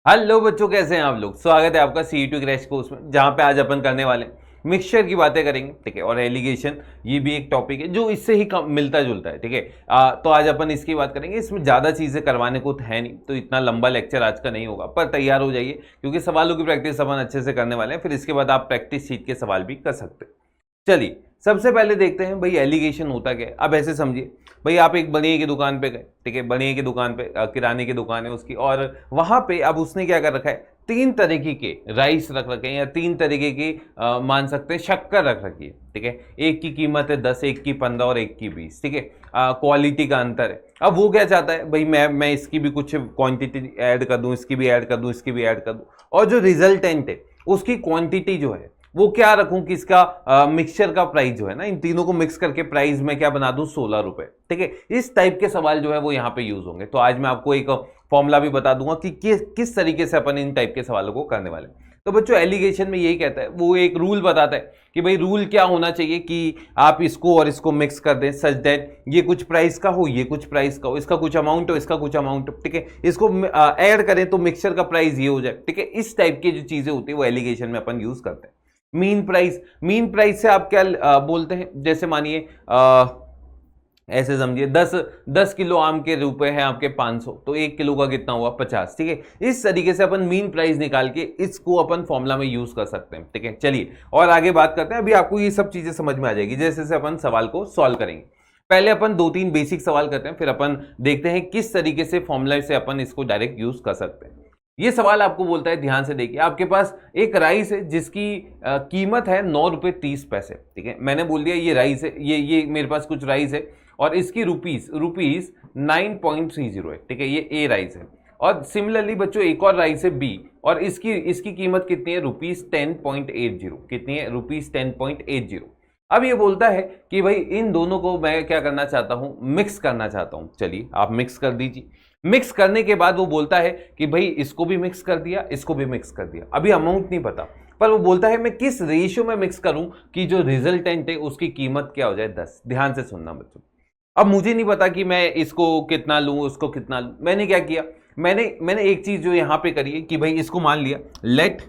Hello बच्चों, कैसे हैं आप लोग। स्वागत है आपका CE2 क्रैश कोर्स में, जहां पे आज अपन करने वाले मिक्सचर की बातें करेंगे। ठीक है, और एलिगेशन ये भी एक टॉपिक है जो इससे ही मिलता जुलता है। ठीक है, तो आज अपन इसकी बात करेंगे। इसमें ज़्यादा चीज़ें करवाने को है नहीं, तो इतना लंबा लेक्चर आज का नहीं होगा, पर तैयार हो जाइए क्योंकि सवालों की प्रैक्टिस अपन अच्छे से करने वाले हैं। फिर इसके बाद आप प्रैक्टिस शीट के सवाल भी कर सकते हैं। चलिए, सबसे पहले देखते हैं भाई एलिगेशन होता क्या है। अब ऐसे समझिए भाई, आप एक बनिए की दुकान पे गए। ठीक है, बनिए की दुकान पे किराने की दुकान है उसकी, और वहां पे अब उसने क्या कर रखा है, तीन तरीके के राइस रख रखे हैं या तीन तरीके की मान सकते हैं शक्कर रख रखी है। ठीक है, एक की कीमत है 10, एक की 15 और एक की 20। ठीक है, क्वालिटी का अंतर है। अब वो क्या चाहता है भाई, मैं इसकी भी कुछ क्वांटिटी ऐड कर दूं, इसकी भी ऐड कर दूं, इसकी भी ऐड कर दूं, और जो रिजल्टेंट है उसकी क्वांटिटी जो है वो क्या रखूं कि इसका मिक्सचर का प्राइस जो है ना, इन तीनों को मिक्स करके प्राइस में क्या बना दूं, 16 रुपए। ठीक है, इस टाइप के सवाल जो है वो यहाँ पे यूज होंगे। तो आज मैं आपको एक फॉर्मूला भी बता दूंगा कि किस तरीके से अपन इन टाइप के सवालों को करने वाले। तो बच्चों, एलिगेशन में यही कहता है, वो एक रूल बताता है कि भाई रूल क्या होना चाहिए कि आप इसको और इसको मिक्स कर दें सच दैट ये कुछ प्राइस का हो, ये कुछ प्राइस का हो, इसका कुछ अमाउंट हो, इसका कुछ अमाउंट हो। ठीक है, इसको ऐड करें तो मिक्सचर का प्राइस ये हो जाए। ठीक है, इस टाइप की जो चीजें होती है वो एलिगेशन में अपन यूज करते हैं। मीन प्राइस से आप क्या बोलते हैं, जैसे मानिए ऐसे समझिए 10 किलो आम के रुपए हैं आपके 500, तो 1 किलो का कितना हुआ 50। ठीक है, इस तरीके से अपन मीन प्राइस निकाल के इसको अपन फॉर्मूला में यूज कर सकते हैं। ठीक है, चलिए और आगे बात करते हैं। अभी आपको ये सब चीजें समझ में आ जाएगी जैसे जैसे अपन सवाल को सॉल्व करेंगे। पहले अपन 2-3 बेसिक सवाल करते हैं, फिर अपन देखते हैं किस तरीके से फॉर्मूला से अपन इसको डायरेक्ट यूज कर सकते हैं। ये सवाल आपको बोलता है, ध्यान से देखिए, आपके पास एक राइस है जिसकी कीमत है 9 रुपये 30 पैसे। ठीक है, मैंने बोल दिया ये राइस है, ये मेरे पास कुछ राइस है और इसकी रुपीस 9.30 है। ठीक है, ये ए राइस है। और सिमिलरली बच्चों एक और राइस है बी, और इसकी कीमत कितनी है, ₹10.80। कितनी है, ₹10.80। अब ये बोलता है कि भाई इन दोनों को मैं क्या करना चाहता हूं, मिक्स करना चाहता हूं। चलिए आप मिक्स कर दीजिए। मिक्स करने के बाद वो बोलता है कि भाई इसको भी मिक्स कर दिया, इसको भी मिक्स कर दिया। अभी अमाउंट नहीं पता, पर वो बोलता है मैं किस रेशियो में मिक्स करूं कि जो रिजल्टेंट है उसकी कीमत क्या हो जाए 10। ध्यान से सुनना बच्चों। अब मुझे नहीं पता कि मैं इसको कितना लूं, उसको कितना लूं। मैंने क्या किया, मैंने एक चीज जो यहां पे करी है कि भाई इसको मान लिया, लेट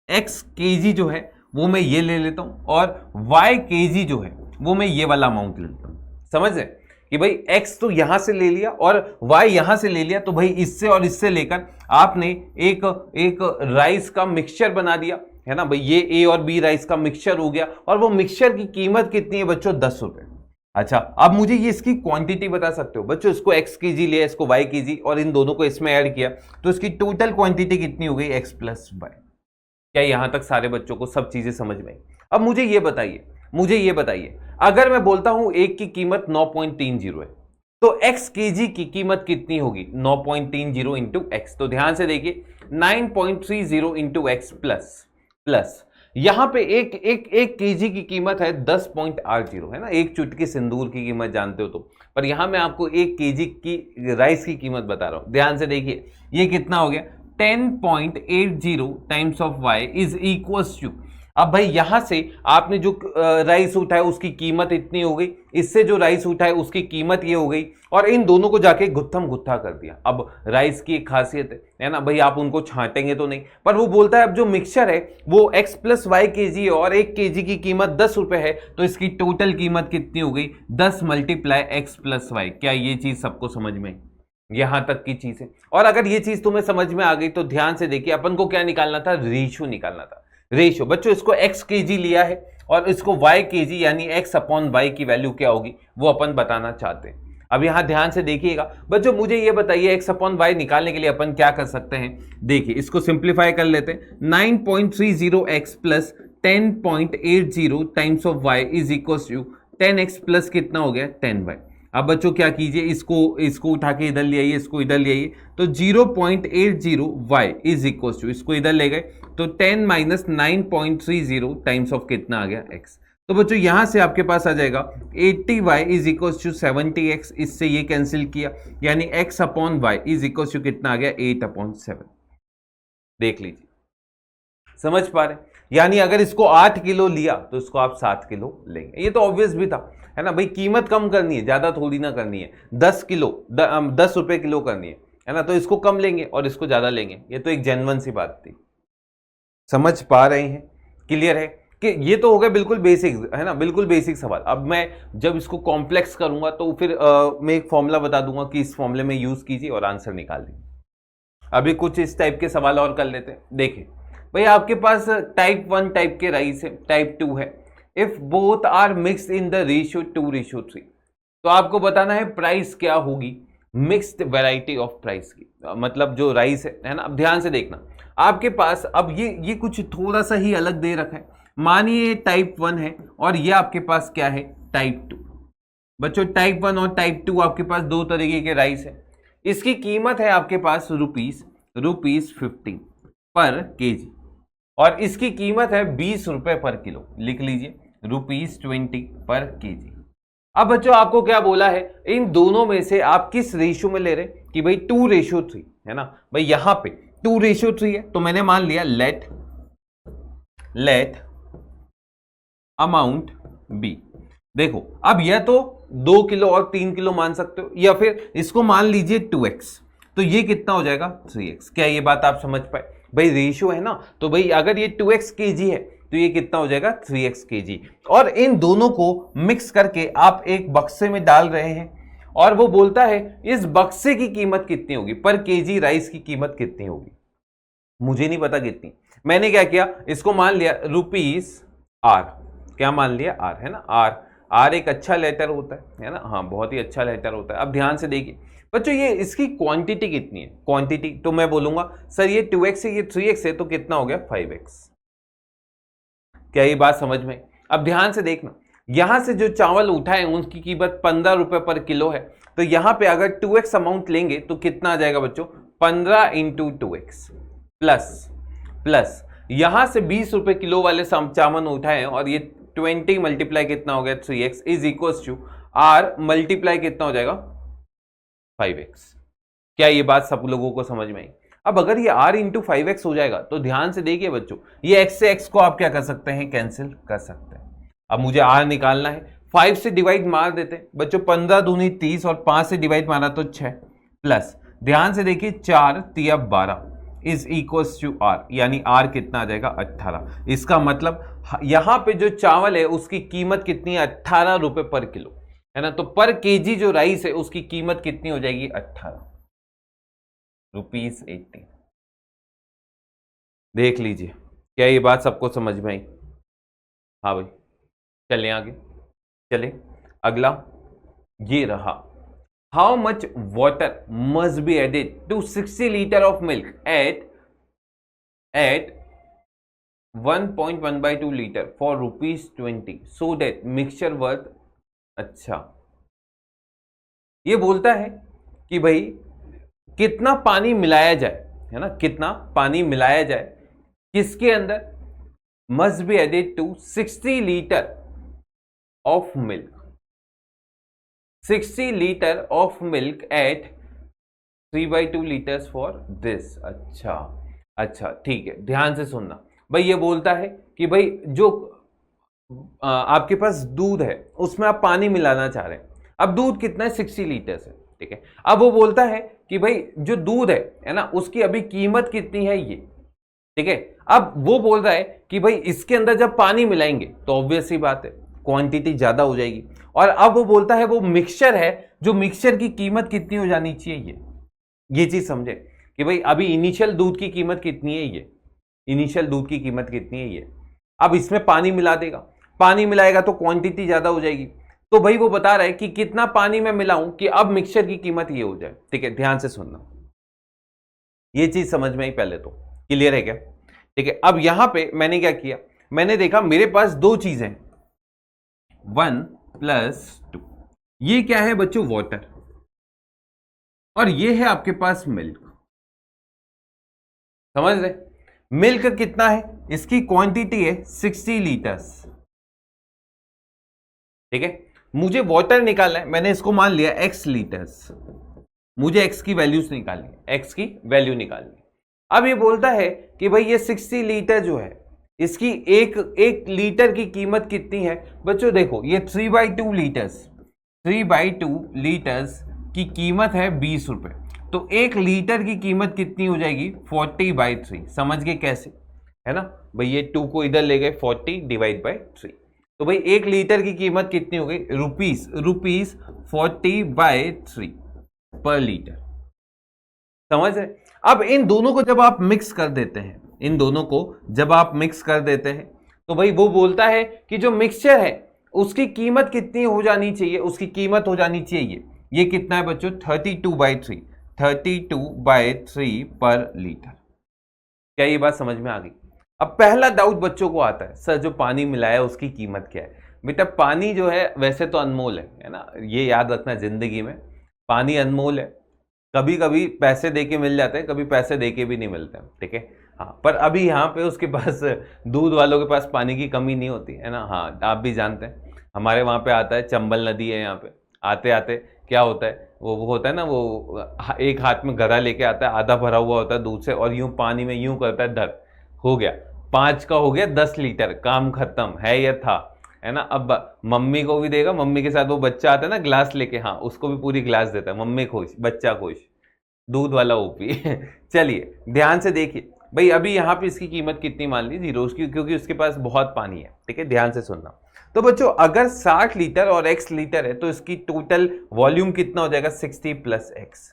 x kg जो है वो मैं ये ले लेता हूं, और y kg जो है वो मैं ये वाला अमाउंट ले लेता हूं। समझ रहे कि भाई x तो यहां से ले लिया और y यहां से ले लिया, तो भाई इससे और इससे लेकर आपने एक राइस का मिक्सचर बना दिया है ना भाई। ये a और b राइस का मिक्सचर हो गया, और वो मिक्सचर की कीमत कितनी है बच्चों, 10 रुपए। अच्छा, अब मुझे ये इसकी क्वांटिटी बता सकते हो बच्चों। इसको x kg लिया, इसको y kg, और इन दोनों को इसमें ऐड किया, तो इसकी टोटल क्वांटिटी कितनी हो गई, x प्लस y। क्या यहां तक सारे बच्चों को सब चीजें समझ में आई? अब मुझे ये बताइए, अगर मैं बोलता हूं एक की कीमत 9.30 है, तो x kg की कीमत कितनी होगी, 9.30 इंटू एक्स। तो ध्यान से देखिए, 9.30 इंटू एक्स प्लस यहां पे एक केजी की कीमत है 10.80 है ना। एक चुटकी सिंदूर की कीमत जानते हो तो, पर यहां मैं आपको एक केजी की राइस की कीमत बता रहा हूं। ध्यान से देखिए, ये कितना हो गया, 10.80 times of y is equals to. अब भाई यहां से आपने जो राइस उठाया उसकी कीमत इतनी हो गई, इससे जो राइस उठाए उसकी कीमत ये हो गई, और इन दोनों को जाके गुत्थम गुत्था कर दिया। अब राइस की एक खासियत है ना भाई, आप उनको छांटेंगे तो नहीं, पर वो बोलता है अब जो मिक्सचर है वो x प्लस वाई के जी है, और एक केजी की कीमत 10 रुपए है, तो इसकी टोटल कीमत कितनी हो गई, 10 मल्टीप्लाई एक्स प्लस वाई। क्या ये चीज सबको समझ में, यहां तक की चीज है? और अगर ये चीज तुम्हें समझ में आ गई तो ध्यान से देखिए, अपन को क्या निकालना था, रेशियो निकालना था। रेशियो बच्चों, इसको x kg लिया है और इसको y kg यानी x अपॉन y की वैल्यू क्या होगी वो अपन बताना चाहते हैं। अब यहां ध्यान से देखिएगा बच्चों, मुझे ये बताइए x अपॉन y निकालने के लिए अपन क्या कर सकते हैं। देखिए इसको सिंप्लीफाई कर लेते हैं, 9.30x plus 10.80 times of y is equal to 10x plus कितना हो गया, 10y। अब बच्चों क्या कीजिए, इसको उठा के इधर ले आइए, इसको इधर ले आइए, तो 0.80 y इज इक्वल टू, इसको इधर ले गए तो 10 माइनस 9.30 टाइम्स ऑफ कितना आ गया, x। तो बच्चों यहां से आपके पास आ जाएगा 80y is equal to 70x। इससे ये कैंसिल किया, यानी x upon y is equal to कितना आ गया, 8/7। देख लीजिए, समझ पा रहे? यानी अगर इसको 8 किलो लिया तो इसको आप 7 किलो लेंगे। ये तो ऑब्वियस भी था, है ना भाई। कीमत कम करनी है, ज्यादा थोड़ी ना करनी है, 10 रुपए किलो करनी है। है ना, तो इसको कम लेंगे और इसको ज्यादा लेंगे। ये तो एक जेन्युइन सी बात थी, समझ पा रहे हैं? क्लियर है कि ये तो हो गया बिल्कुल बेसिक, है ना, बिल्कुल बेसिक सवाल। अब मैं जब इसको कॉम्प्लेक्स करूंगा तो फिर मैं एक फॉर्मूला बता दूंगा कि इस फॉर्मूले में यूज कीजिए और आंसर निकाल दीजिए। अभी कुछ इस टाइप के सवाल और कर लेते हैं। देखिए भाई, आपके पास टाइप 1 टाइप के राइस है, टाइप 2 है। If both are mixed in the ratio 2:3, तो आपको बताना है प्राइस क्या होगी मिक्स्ड वैरायटी ऑफ प्राइस की, मतलब जो राइस है ना। अब ध्यान से देखना, आपके पास अब ये कुछ थोड़ा सा ही अलग दे रखा है। मानिए टाइप 1 है और ये आपके पास क्या है, टाइप 2। बच्चों टाइप 1 और टाइप 2 आपके पास दो तरीके के राइस है। इसकी कीमत है आपके पास ₹50 पर केजी, और इसकी कीमत है ₹20 पर किलो। लिख लीजिए ₹20 पर केजी। अब बच्चों आपको क्या बोला है, इन दोनों में से आप किस रेशियो में ले रहे हैं, कि भाई 2:3 है ना। भाई यहां पे 2:3 है, तो मैंने मान लिया लेट अमाउंट बी। देखो अब यह तो 2 किलो और 3 किलो मान सकते हो, या फिर इसको मान लीजिए 2x, तो ये कितना हो जाएगा 3x। क्या ये बात आप समझ पाए? भाई रेशियो है ना, तो भाई अगर ये 2x kg है तो ये कितना हो जाएगा 3x kg। और इन दोनों को मिक्स करके आप एक बक्से में डाल रहे हैं, और वो बोलता है इस बक्से की कीमत कितनी होगी, पर केजी राइस की कीमत कितनी होगी। मुझे नहीं पता कितनी। मैंने क्या किया, इसको मान लिया ₹R। क्या मान लिया? R, है ना। आर एक अच्छा लेटर होता है ना, हाँ बहुत ही अच्छा लेटर होता है। अब ध्यान से देखिए बच्चों, ये इसकी क्वांटिटी कितनी है, क्वांटिटी तो मैं बोलूंगा सर ये 2x है, ये 3x है, तो कितना हो गया 5x। क्या ये बात समझ में? अब ध्यान से देखना, यहां से जो चावल उठाए उनकी कीमत ₹15 पर किलो है, तो यहां पे अगर 2x अमाउंट लेंगे तो कितना आ जाएगा बच्चों, 15 × 2x प्लस यहां से ₹20 किलो वाले चावल उठाए और ये 20 मल्टीप्लाई कितना हो गया 3x is equal to R multiply कितना हो जाएगा 5x। क्या ये बात सब लोगों को समझ में आई? अब अगर ये R × 5x हो जाएगा तो ध्यान से देखिए बच्चों, ये x से x को आप क्या कर सकते हैं, कैंसिल कर सकते हैं। अब मुझे R निकालना है, 5 से डिवाइड मार देते हैं बच्चों, 15 दूनी 30 और 5 से डिवाइड मारा तो 6 प्लस ध्यान से देखिए 4 × 12 इज इक्वल्स टू R, यानी R कितना आ जाएगा 18। इसका मतलब यहां पे जो चावल है उसकी कीमत कितनी है, ₹18 पर किलो, है ना। तो पर केजी जो राइस है उसकी कीमत कितनी हो जाएगी, ₹18। देख लीजिए, क्या ये बात सबको समझ में आई? हाँ भाई, चलें आगे, चलें अगला। ये रहा, how much water must be added to 60 litre of milk at 1.1/2 litre for ₹20 so that mixture worth. अच्छा, ये बोलता है कि भाई कितना पानी मिलाया जाए, है ना, कितना पानी मिलाया जाए किसके अंदर, must be added to 60 litre of milk, 60 litre of milk at 3/2 litres for this. अच्छा ठीक है, ध्यान से सुनना भाई। ये बोलता है कि भाई जो आपके पास दूध है उसमें आप पानी मिलाना चाह रहे हैं। अब दूध कितना है, 60 लीटर है, ठीक है। अब वो बोलता है कि भाई जो दूध है ना, उसकी अभी कीमत कितनी है ये, ठीक है। अब वो बोल रहा है कि भाई इसके अंदर जब पानी मिलाएंगे तो ऑब्वियस सी बात है क्वांटिटी ज्यादा हो जाएगी। और अब वो बोलता है वो मिक्सचर है, जो मिक्सचर की कीमत कितनी हो जानी चाहिए, ये चीज समझे कि भाई अभी इनिशियल दूध की कीमत कितनी है, ये इनिशियल दूध की कीमत कितनी है ये। अब इसमें पानी मिला देगा, पानी मिलाएगा तो क्वांटिटी ज्यादा हो जाएगी। तो भाई वो बता रहा है कि कितना पानी में मिलाऊं कि अब मिक्सचर की कीमत ये हो जाए, ठीक है। ध्यान से सुनना, ये चीज समझ में आई पहले तो, क्लियर है क्या, ठीक है। अब यहां पे मैंने क्या किया, मैंने देखा मेरे पास दो चीजें 1 + 2, ये क्या है बच्चों, वाटर, और ये है आपके पास मिल्क। समझ रहे, मिल्क कितना है, इसकी क्वांटिटी है 60 लीटर्स, ठीक है। मुझे वाटर निकालना है, मैंने इसको मान लिया x लीटर्स, मुझे x की वैल्यूज निकालनी है, x की वैल्यू निकालनी है। अब ये बोलता है कि भाई ये 60 लीटर जो है इसकी एक लीटर की कीमत कितनी है बच्चों। देखो ये 3/2 लीटर्स, 3/2 लीटर्स की कीमत है ₹20। तो तो 1 लीटर की कीमत कितनी हो जाएगी 40/3। समझ गए कैसे, है ना भाई, ये 2 को इधर ले गए 40/3। तो भाई 1 लीटर की कीमत कितनी हो गई रुपीस 40/3 पर लीटर। समझ रहे। अब इन दोनों को जब आप मिक्स कर देते हैं, इन दोनों को जब आप मिक्स कर देते हैं तो भाई वो बोलता है कि जो मिक्सचर है उसकी कीमत कितनी हो जानी चाहिए, उसकी कीमत हो जानी चाहिए ये कितना है बच्चों 32/3 पर लीटर। क्या ये बात समझ में आ गई। अब पहला डाउट बच्चों को आता है, सर जो पानी मिलाया उसकी कीमत क्या है। बेटा पानी जो है वैसे तो अनमोल है ना, ये याद रखना जिंदगी में पानी अनमोल है। कभी कभी पैसे देके मिल जाते हैं, कभी पैसे देके भी नहीं मिलते हैं, ठीक है। हाँ पर अभी यहाँ पे उसके पास दूध वालों के पास पानी की कमी नहीं होती है ना। हाँ आप भी जानते हैं हमारे वहाँ पे आता है, चंबल नदी है यहाँ पे, आते आते क्या होता है वो होता है ना, वो एक हाथ में गरा लेके आता है, आधा भरा हुआ होता है दूध से, और यूं पानी में यूं करता है धर, हो गया 5 का हो गया 10 लीटर, काम खत्म है या था, है ना। अब मम्मी को भी देगा, मम्मी के साथ वो बच्चा आता है ना ग्लास लेके, हाँ उसको भी पूरी ग्लास देता है, मम्मी खुश बच्चा खुश, दूध वाला ओपी चलिए ध्यान से देखिए भाई, अभी यहाँ पे इसकी कीमत कितनी मान ली 0 की, क्योंकि उसके पास बहुत पानी है, ठीक है। ध्यान से सुनना। तो बच्चों अगर 60 लीटर और x लीटर है तो इसकी टोटल वॉल्यूम कितना हो जाएगा 60 + x।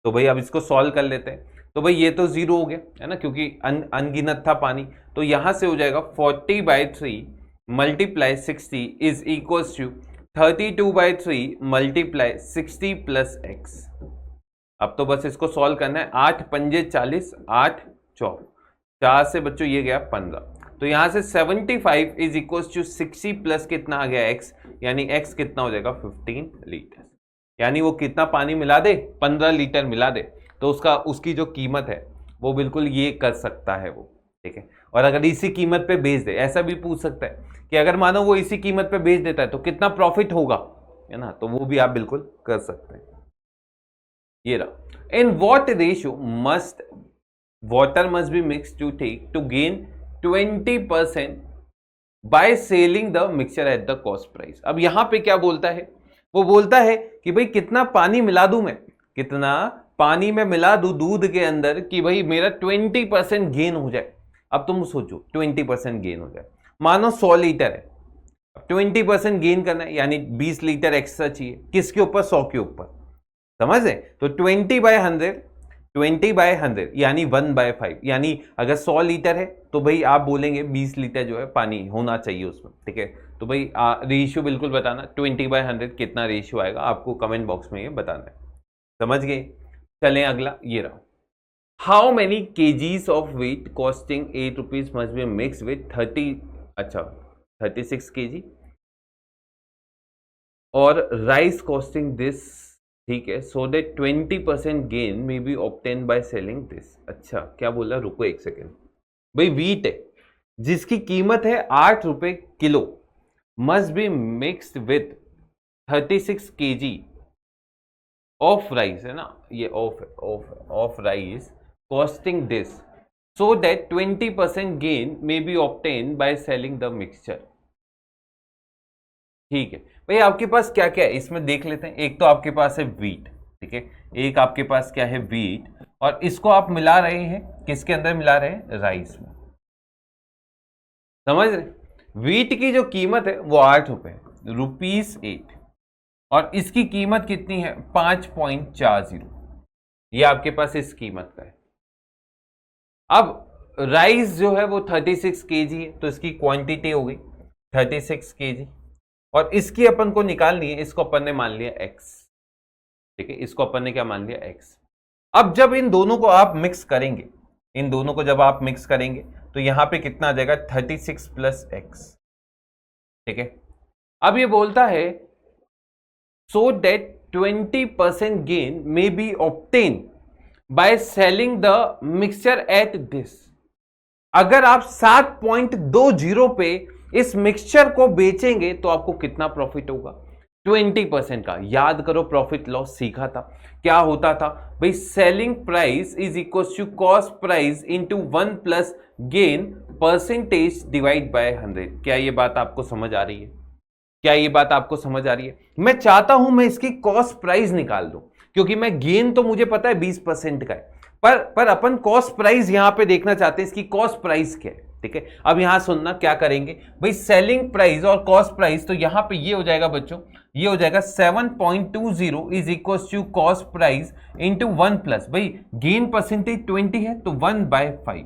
तो भाई अब इसको सॉल्व कर लेते हैं। तो भाई ये तो 0 हो गया है ना, क्योंकि अनगिनत था पानी। तो यहां से हो जाएगा 40/3 × 60 इज इक्वल्स टू 32/3 × 60 + x। अब तो बस इसको सॉल्व करना है। 8 पंजे 40, 8 4, 4 से बच्चों ये गया 15। तो यहां से 75 इज इक्वल टू 60 प्लस कितना आ गया x, यानी x कितना हो जाएगा 15 लीटर। यानी वो कितना पानी मिला दे 15 लीटर मिला दे, तो उसकी जो कीमत है वो बिल्कुल ये कर सकता है वो, ठीक है। और अगर इसी कीमत पे बेच दे, ऐसा भी पूछ सकता है कि अगर मानो वो इसी कीमत पे बेच देता है तो कितना प्रॉफिट होगा, है ना, तो वो भी आप बिल्कुल कर सकते हैं। ये रहा, in what ratio must water must be mixed to gain 20% by selling the mixture at the cost price। अब यहां पे क्या बोलता है, वो बोलता है कि भाई कितना पानी मिला दूं मैं, कितना पानी में मिला दूं दूध के अंदर कि भाई मेरा 20% गेन हो जाए। अब तुम सोचो 20% गेन हो जाए, मानो 100 लीटर है, 20% गेन करना है यानी 20 लीटर एक्स्ट्रा चाहिए, किसके ऊपर 100 के ऊपर, समझ रहे। तो 20/100 यानी 1/5, यानी अगर 100 लीटर है तो भाई आप बोलेंगे 20 लीटर जो है पानी होना चाहिए उसमें, ठीक है। तो भाई रेशियो बिल्कुल बताना 20/100 कितना रेशियो आएगा, आपको कमेंट बॉक्स में ये बताना है। समझ गए। चलें अगला, ये रहा, how many kgs of wheat costing 8 rupees must be mix with 36 kg और राइस कॉस्टिंग दिस, ठीक है, so that 20% gain may be obtain by selling this. अच्छा क्या बोला, रुको एक सेकेंड भाई, वीट है जिसकी कीमत है 8 रुपए kilo, must be mixed with 36 kg of rice, है ना, ये of rice costing this, so that 20% gain may be obtain by selling the mixture. ठीक है भाई, आपके पास क्या क्या है इसमें देख लेते हैं। एक तो आपके पास है वीट, ठीक है, एक आपके पास क्या है वीट, और इसको आप मिला रहे हैं किसके अंदर मिला रहे हैं, राइस में। समझ रहे, वीट की जो कीमत है वो 8 रुपए, ₹8, और इसकी कीमत कितनी है 5.40, ये आपके पास इस कीमत का है। अब राइस जो है वो 36 kg है, तो इसकी क्वांटिटी हो गई 36 kg, और इसकी अपन को निकालनी है, इसको अपन ने मान लिया x, ठीक है, इसको अपन ने क्या मान लिया x। अब जब इन दोनों को आप मिक्स करेंगे, इन दोनों को जब आप मिक्स करेंगे तो यहां पे कितना आ जाएगा 36 + x, ठीक है। अब ये बोलता है so that 20% gain may be obtain by selling the mixture at this. अगर आप 7.20 पे इस मिक्सचर को बेचेंगे तो आपको कितना प्रॉफिट होगा 20% का। याद करो प्रॉफिट लॉस सीखा था, क्या होता था भाई, selling price is equal to cost price into 1 plus gain percentage divide by 100। क्या ये बात आपको समझ आ रही है, क्या ये बात आपको समझ आ रही है। मैं चाहता हूं मैं इसकी कॉस्ट प्राइस निकाल दूं, क्योंकि मैं गेन तो मुझे पता है 20% का है, पर अपन कॉस्ट प्राइस यहां पे देखना चाहते हैं, इसकी कॉस्ट प्राइस क्या है, ठीक है। अब यहां सुनना क्या करेंगे भाई, सेलिंग प्राइस और कॉस्ट प्राइस, तो यहां पे ये हो जाएगा बच्चों, ये हो जाएगा 7.20 is equal to cost price into 1 plus, भाई गेन परसेंटेज 20 है तो 1/5,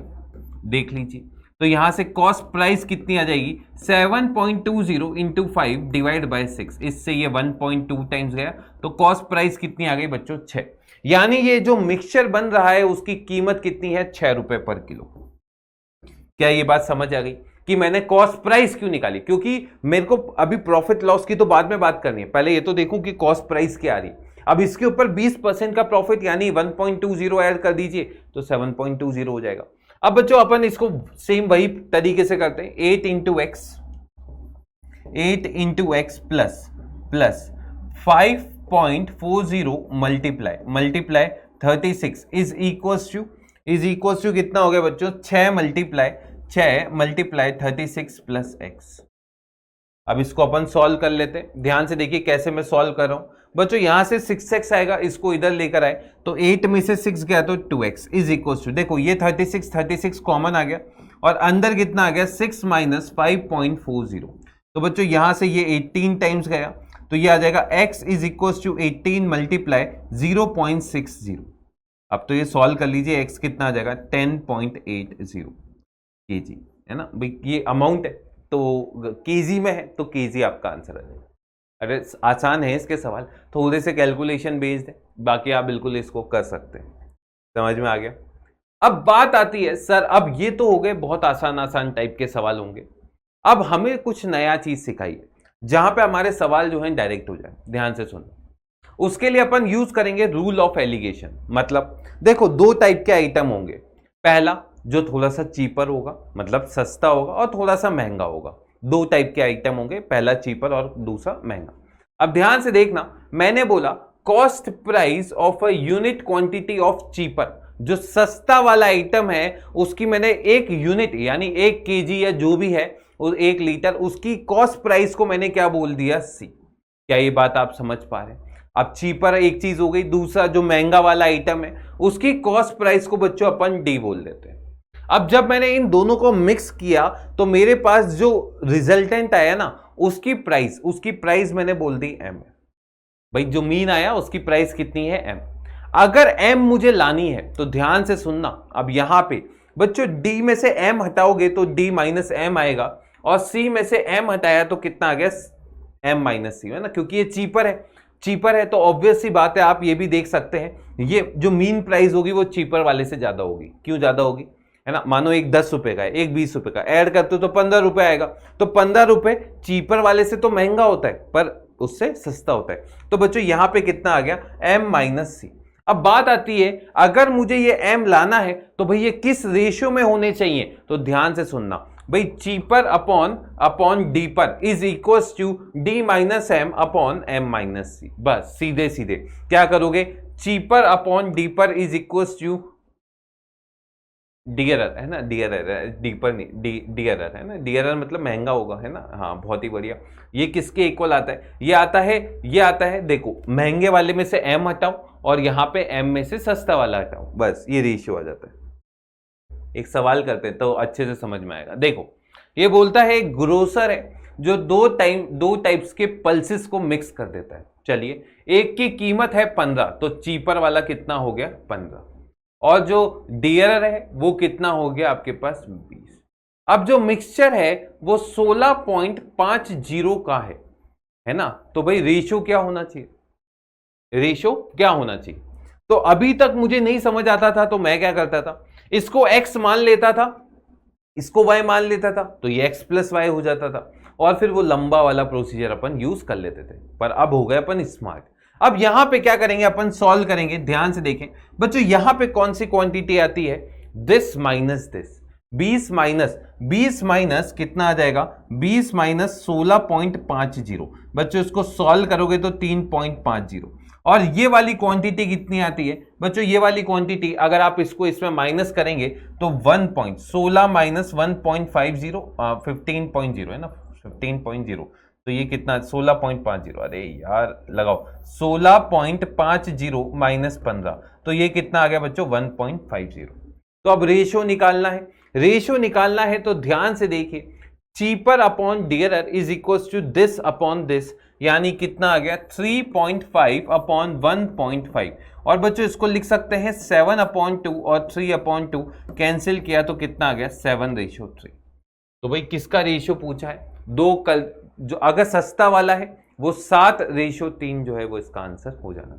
देख लीजिए। तो यहां से कॉस्ट प्राइस कितनी आ जाएगी, 7.20 इंटू 5 डिवाइड बाय 6, इससे ये 1.2 टाइम्स गया, तो कॉस्ट प्राइस कितनी आ गई बच्चों, 6। यानी ये जो मिक्सचर बन रहा है उसकी कीमत कितनी है, 6 रुपए पर किलो। क्या ये बात समझ आ गई कि मैंने कॉस्ट प्राइस क्यों निकाली, क्योंकि मेरे को अभी प्रॉफिट लॉस की तो बाद में बात करनी है, पहले ये तो देखूं कि कॉस्ट प्राइस क्या आ रही है। अब इसके ऊपर 20% का प्रॉफिट यानी 1.20 ऐड कर दीजिए तो 7.20 हो जाएगा। अब बच्चों अपन इसको सेम वही तरीके से करते हैं, 8 into x plus 5.40 multiply 36 is equals to कितना हो गया बच्चों, 6 मल्टीप्लाई 36 प्लस एक्स। अब इसको अपन सॉल्व कर लेते हैं, ध्यान से देखिए कैसे मैं सॉल्व कर रहा हूं बच्चों। यहां से 6x आएगा, इसको इधर लेकर आए तो 8 में से 6 गया तो 2x इज इक्वल्स टू, देखो ये 36 कॉमन आ गया और अंदर कितना आ गया, 6 माइनस 5.40, तो बच्चों यहां से ये 18 टाइम्स गया तो ये आ जाएगा x is equals to 18 multiply 0.60। अब तो ये सॉल्व कर लीजिए, x कितना आ जाएगा 10.80 kg, है ना भाई, ये अमाउंट है तो केजी में है तो केजी आपका आंसर आ जाएगा। अरे आसान है इसके सवाल, थोड़े से कैलकुलेशन बेस्ड है, बाकी आप बिल्कुल इसको कर सकते हैं। समझ में आ गया। अब बात आती है सर, अब ये तो हो गए बहुत आसान टाइप के सवाल होंगे, अब हमें कुछ नया चीज सिखाइए जहां पे हमारे सवाल जो है डायरेक्ट हो जाए। ध्यान से सुनो, उसके लिए अपन यूज करेंगे रूल ऑफ एलिगेशन। मतलब देखो दो टाइप के आइटम होंगे, पहला जो थोड़ा सा चीपर होगा मतलब सस्ता होगा और थोड़ा सा महंगा होगा, दो टाइप के आइटम होंगे, पहला चीपर और दूसरा महंगा। अब ध्यान से देखना, मैंने बोला cost price of a unit quantity of cheaper, जो सस्ता वाला आइटम है उसकी मैंने एक यूनिट यानी 1 kg या जो भी है 1 लीटर, उसकी कॉस्ट प्राइस को मैंने क्या बोल दिया, सी। क्या ये बात आप समझ पा रहे हैं। अब चीपर एक चीज हो गई, दूसरा जो महंगा वाला आइटम है उसकी कॉस्ट प्राइस को बच्चों अपन डी बोल देते हैं। अब जब मैंने इन दोनों को मिक्स किया तो मेरे पास जो रिजल्टेंट आया ना उसकी प्राइस मैंने बोल दी एम। भाई जो मीन आया उसकी प्राइस कितनी है, एम। अगर एम मुझे लानी है तो ध्यान से सुनना, अब यहां पे बच्चों डी में से एम हटाओगे तो डी माइनस एम आएगा और सी में से एम हटाया तो कितना आ गया, एम माइनस सी, है ना, क्योंकि ये चीपर है तो ऑब्वियस सी बात है, आप ये भी देख सकते हैं ये जो मीन प्राइस होगी वो चीपर वाले से ज्यादा होगी। क्यों ज्यादा होगी, है ना, मानो एक 10 रुपए का है, एक 20 रुपए का, ऐड करते हो तो 15 रुपए आएगा, तो 15 रुपए चीपर वाले से तो महंगा होता है पर उससे सस्ता होता है। तो बच्चों यहां पे कितना आ गया, एम माइनस सी। अब बात आती है अगर मुझे ये एम लाना है तो भाई ये किस रेशियो में होने चाहिए, तो ध्यान से सुनना भाई, cheaper upon dearer is equal to D minus M upon M minus C. बस सीधे सीधे क्या करोगे, cheaper upon dearer is equal to dearer, है ना, डियरर, डीपर नहीं, डियरर, है ना, डियरर मतलब महंगा होगा, है ना, हाँ बहुत ही बढ़िया। ये किसके इक्वल आता है, ये आता है देखो महंगे वाले में से एम हटाओ और यहाँ पे एम में से सस्ता वाला हटाओ, बस ये रेशियो आ जाता है। एक सवाल करते हैं तो अच्छे से समझ में आएगा। देखो ये बोलता है एक ग्रोसर है जो दो टाइप्स के पल्सेस को मिक्स कर देता है। चलिए एक की कीमत है 15 तो चीपर वाला कितना हो गया 15, और जो डियरर है वो कितना हो गया आपके पास 20। अब जो मिक्सचर है वो 16.50 का है ना, तो भाई रेशियो क्या होना चाहिए, तो अभी तक मुझे नहीं समझ आता था तो मैं क्या करता था, इसको x मान लेता था, इसको y मान लेता था, तो ये x प्लस वाई हो जाता था और फिर वो लंबा वाला प्रोसीजर अपन यूज कर लेते थे। पर अब हो गए अपन स्मार्ट। अब यहां पे क्या करेंगे, अपन सॉल्व करेंगे। ध्यान से देखें बच्चों, यहां पे कौन सी क्वांटिटी आती है, दिस माइनस दिस, 20 माइनस कितना आ जाएगा, 20 माइनस 16.50। बच्चों इसको सॉल्व करोगे तो 3.50, और ये वाली क्वांटिटी कितनी आती है बच्चों, ये वाली क्वांटिटी अगर आप इसको इसमें माइनस करेंगे तो 16 माइनस 1.50 15.0 है ना, 15.0, तो ये कितना 16.50, अरे यार लगाओ 16.50 माइनस 15, तो ये कितना आ गया बच्चों 1.50। तो अब रेशियो निकालना है, रेशियो निकालना है तो ध्यान से देखिए, cheaper upon dearer is equal to this upon this, यानी कितना आ गया 3.5 अपॉन 1.5। और बच्चों इसको लिख सकते हैं 7/2 और 3/2, कैंसिल किया तो कितना आ गया 7:3। तो भाई किसका रेशियो पूछा है, दो कल जो अगर सस्ता वाला है वो 7:3 जो है वो इसका आंसर हो जाना।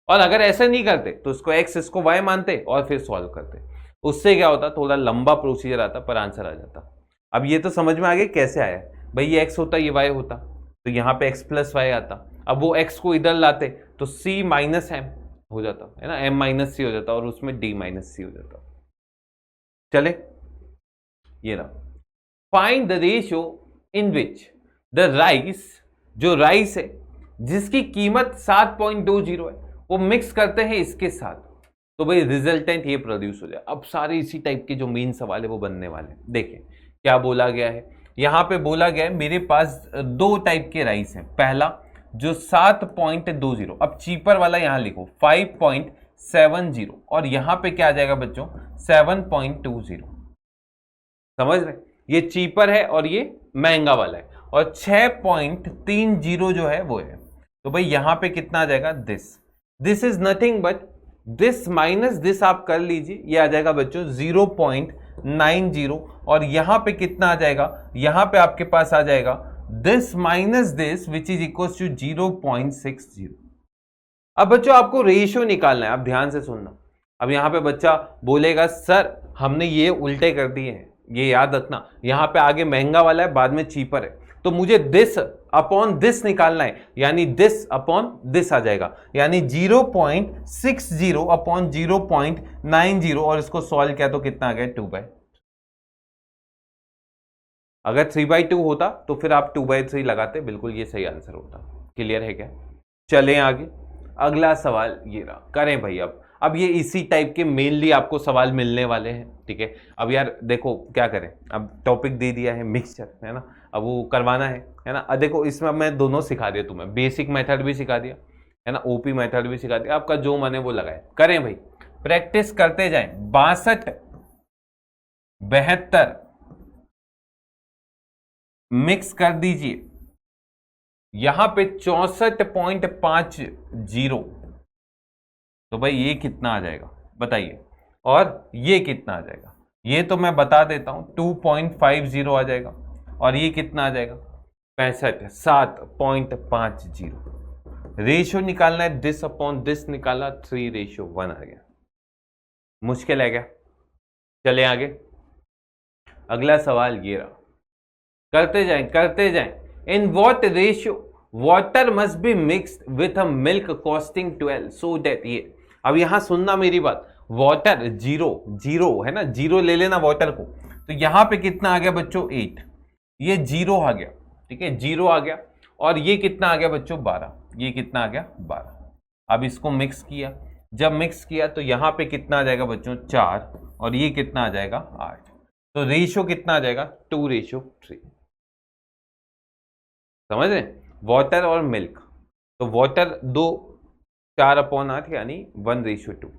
और अगर ऐसा नहीं करते तो इसको x इसको y मानते और फिर सॉल्व करते, उससे क्या होता थोड़ा लंबा प्रोसीजर आता पर आंसर आ जाता। अब ये तो समझ में आ गया कैसे आया, भाई ये x होता ये y होता, तो यहाँ पे x प्लस वाई आता, अब वो x को इधर लाते तो c माइनस एम हो जाता है ना, m माइनस सी हो जाता और उसमें d माइनस सी हो जाता। चले ये रहा, find the ratio in which the rice, जो राइस है जिसकी कीमत 7.20 है वो मिक्स करते हैं इसके साथ, तो भाई रिजल्टेंट ये प्रोड्यूस हो जाए। अब सारे इसी टाइप के जो मेन सवाल है वो बनने वाले हैं। देखिए क्या बोला गया है, यहां पे बोला गया है मेरे पास दो टाइप के राइस हैं, पहला जो 7.20, अब चीपर वाला यहां लिखो 5.70 और यहां पे क्या आ जाएगा बच्चों 7.20, समझ रहे, ये चीपर है और ये महंगा वाला है, और 6.30 जो है वो है, तो भाई यहां पे कितना आ जाएगा this is nothing but this minus this, आप कर लीजिए, ये आ जाएगा बच्चों 0.90, और यहां पे कितना आ जाएगा, यहां पे आपके पास आ जाएगा this minus this which is equal to 0.60। अब बच्चों आपको रेशियो निकालना है, आप ध्यान से सुनना। अब यहां पे बच्चा बोलेगा सर हमने ये उल्टे कर दिए हैं, ये याद रखना, यहां पे आगे महंगा वाला है बाद में चीपर है, तो मुझे दिस अपॉन दिस निकालना है, यानी दिस अपॉन दिस आ जाएगा, यानी 0.60 अपॉन 0.90, और इसको सॉल्व किया तो कितना आ गया 2/3। अगर 3/2 होता तो फिर आप 2/3 लगाते, बिल्कुल ये सही आंसर होता। क्लियर है क्या? चलें आगे, अगला सवाल ये रहा, करें भाई। अब ये इसी टाइप के मेनली आपको सवाल मिलने वाले हैं, ठीक है। अब यार देखो क्या करें, अब टॉपिक दे दिया है मिक्सचर, है ना, अब वो करवाना है ना। अब देखो इसमें मैं दोनों सिखा दिया तुम्हें, बेसिक मेथड भी सिखा दिया है ना, ओपी मेथड भी सिखा दिया, आपका जो मन है वो लगाए। करें भाई, प्रैक्टिस करते जाएं। 62, 72 मिक्स कर दीजिए, यहां पे 64.50, तो भाई ये कितना आ जाएगा बताइए, और ये कितना आ जाएगा, ये तो मैं बता देता हूं 2.50 आ जाएगा, और ये कितना आ जाएगा 65, 7.50। रेशियो निकालना है, दिस अपॉन दिस निकाला, 3:1 आ गया। मुश्किल है क्या? चले आगे, अगला सवाल ये रहा, करते जाएं। In what ratio water must be mixed with a milk costing 12 so that, ये अब यहां सुनना मेरी बात, वाटर 0 है ना, 0 ले लेना वाटर को, तो यहां पे कितना आ गया बच्चों 8, ये 0 आ गया, ठीक है 0 आ गया, और ये कितना आ गया बच्चों 12, ये कितना आ गया 12। अब इसको मिक्स किया, जब मिक्स किया तो यहां पे कितना आ जाएगा बच्चों 4, और ये कितना आ जाएगा 8, तो रेशियो कितना आ जाएगा 2:3। समझ रहे, वाटर और मिल्क, तो वाटर 4/8 यानी 1:2।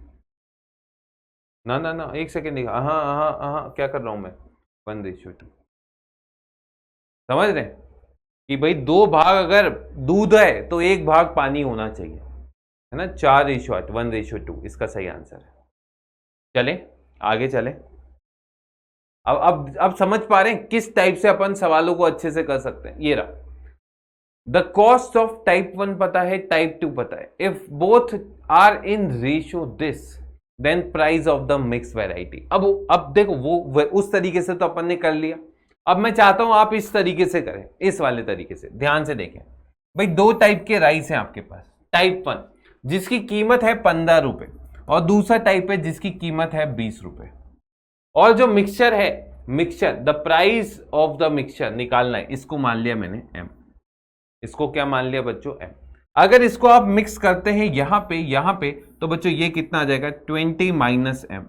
ना 1 सेकेंड, हाँ क्या कर रहा हूं मैं, 1:2। समझ रहे कि भाई 2 भाग अगर दूध है तो 1 भाग पानी होना चाहिए, है ना, 4:8, 1:2 इसका सही आंसर है। चले आगे चले, अब समझ पा रहे हैं किस टाइप से अपन सवालों को अच्छे से कर सकते हैं। ये रहा, द कॉस्ट ऑफ टाइप 1 पता है, टाइप 2 पता है, if both are in ratio this then price of the mix variety. अब देखो वो उस तरीके से तो अपन ने कर लिया, अब मैं चाहता हूं आप इस तरीके से करें, इस वाले तरीके से। ध्यान से देखें भाई, 2 टाइप के राइस हैं आपके पास, टाइप 1 जिसकी कीमत है 15 रुपए, और दूसरा टाइप है जिसकी कीमत है 20 रुपए, और जो मिक्सचर है, mixture the price of the mixture निकालना है, इसको मान लिया मैंने m, इसको क्या मान लिया बच्चों m। अगर इसको आप मिक्स करते हैं यहां पे तो बच्चों ये कितना आ जाएगा 20 माइनस m,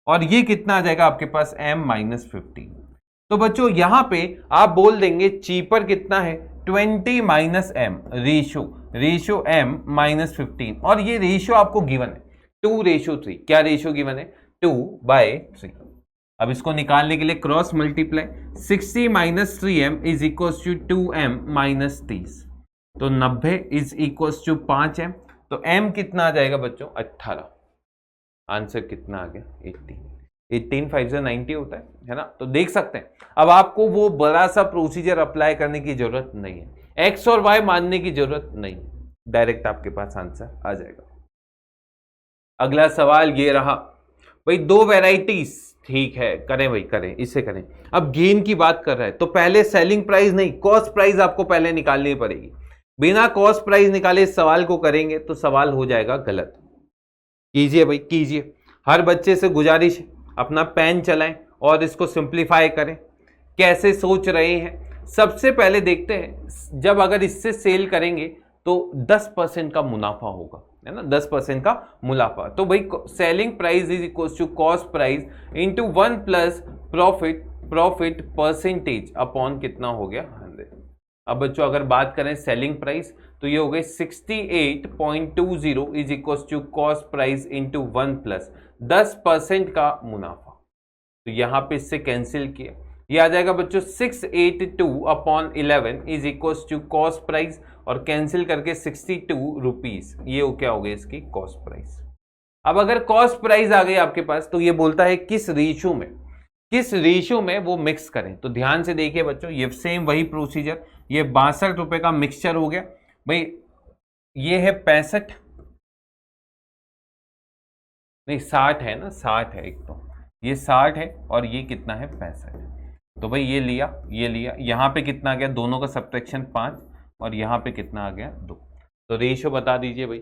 और ये कितना आ जाएगा आपके पास m माइनस 15। तो बच्चों यहां पे आप बोल देंगे चीपर कितना है, 20 minus m, ratio m minus 15, और ये रेशियो आपको गिवन है 2:3। क्या रेशियो गिवन है? 2/3। अब इसको निकालने के लिए cross multiply, 60 minus 3m is equal to 2m minus 30, तो 90 इज इक्वल टू 5m। तो m कितना आ जाएगा बच्चों? 18। आंसर कितना आ गया? 18 5 से 90 होता है ना। तो देख सकते हैं अब आपको वो बड़ा सा प्रोसीजर अप्लाई करने की जरूरत नहीं है, x और y मानने की जरूरत नहीं है, डायरेक्ट आपके पास आंसर आ जाएगा। अगला सवाल ये रहा भाई, दो वेराइटीज, ठीक है करें भाई, करें, इसे करें। अब गेन की बात कर रहा है तो पहले सेलिंग प्राइस नहीं, कॉस्ट प्राइस आपको पहले निकालनी पड़ेगी। बिना कॉस्ट प्राइस निकाले इस सवाल को करेंगे तो सवाल हो जाएगा गलत। कीजिए भाई कीजिए, हर बच्चे से गुजारिश है अपना पेन चलाएं और इसको सिंप्लीफाई करें। कैसे सोच रहे हैं? सबसे पहले देखते हैं, जब अगर इससे सेल करेंगे तो 10% का मुनाफा होगा, है ना, 10% का मुनाफा। तो भाई selling price is equal to cost price into 1 plus profit percentage upon कितना हो गया? 100। अब बच्चों अगर बात करें सेलिंग प्राइस तो ये हो गई 68.20 is equal to cost price into 1 plus 10% का मुनाफा। तो यहां पे इससे कैंसिल किया, ये आ जाएगा बच्चों 682 upon 11 is equal to cost price, और कैंसिल करके 62 रुपीज, ये क्या हो गई इसकी कॉस्ट प्राइस। अब अगर कॉस्ट प्राइस आ गई आपके पास तो ये बोलता है किस रेशियो में वो मिक्स करें। तो ध्यान से देखिए बच्चों, ये सेम वही प्रोसीजर, ये 62 रुपए का मिक्सचर हो गया भाई, ये है 65, नहीं 60 है ना, 60 है, एक तो ये 60 है और ये कितना है? 65। तो भाई ये लिया, यहां पे कितना आ गया? दोनों का सब्ट्रैक्शन 5, और यहां पे कितना आ गया? 2। तो रेशियो बता दीजिए भाई,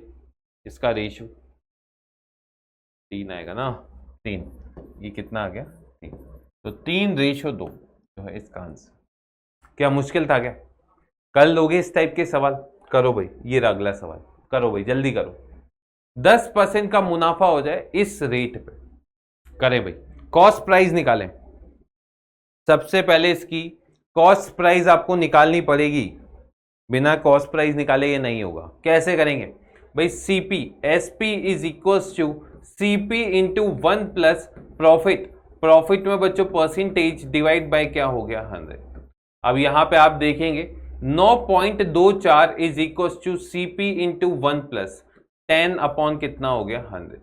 इसका रेशियो 3 आएगा ना, 3, ये कितना आ गया? 3। तो 3:2 जो है इसका आंसर। क्या मुश्किल था क्या? कर लोगे इस टाइप के सवाल? करो भाई, ये रहा अगला सवाल, करो भाई जल्दी करो। 10% का मुनाफा हो जाए इस रेट पे, करें भाई। कॉस्ट प्राइस निकालें, सबसे पहले इसकी कॉस्ट प्राइस आपको निकालनी पड़ेगी, बिना कॉस्ट प्राइस निकाले ये नहीं होगा। कैसे करेंगे भाई? CP SP is equal to CP into 1 plus profit में बच्चों परसेंटेज डिवाइड बाय क्या हो गया? 100। अब यहां पे आप देखेंगे 9.24 is equal to CP into 1 plus 10 upon कितना हो गया? 100।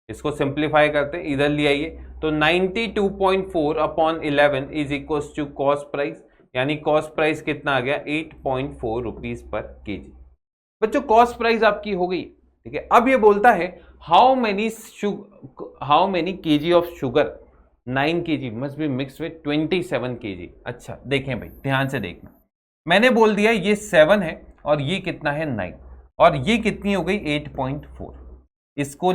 इसको सिंप्लीफाई करते हैं, इधर ले आइए, तो 92.4 upon 11 is equal to cost price, यानी कॉस्ट प्राइस कितना आ गया? 8.4 रुपीज पर केजी। बच्चों कॉस्ट प्राइस आपकी हो गई, ठीक है। अब ये बोलता है how many KG of sugar 9 kg must be mix with 27 kg। अच्छा देखें भाई, ध्यान से देखना, मैंने बोल दिया ये 7 है और ये कितना है? 9, और ये कितनी हो गई? 8.4। इसको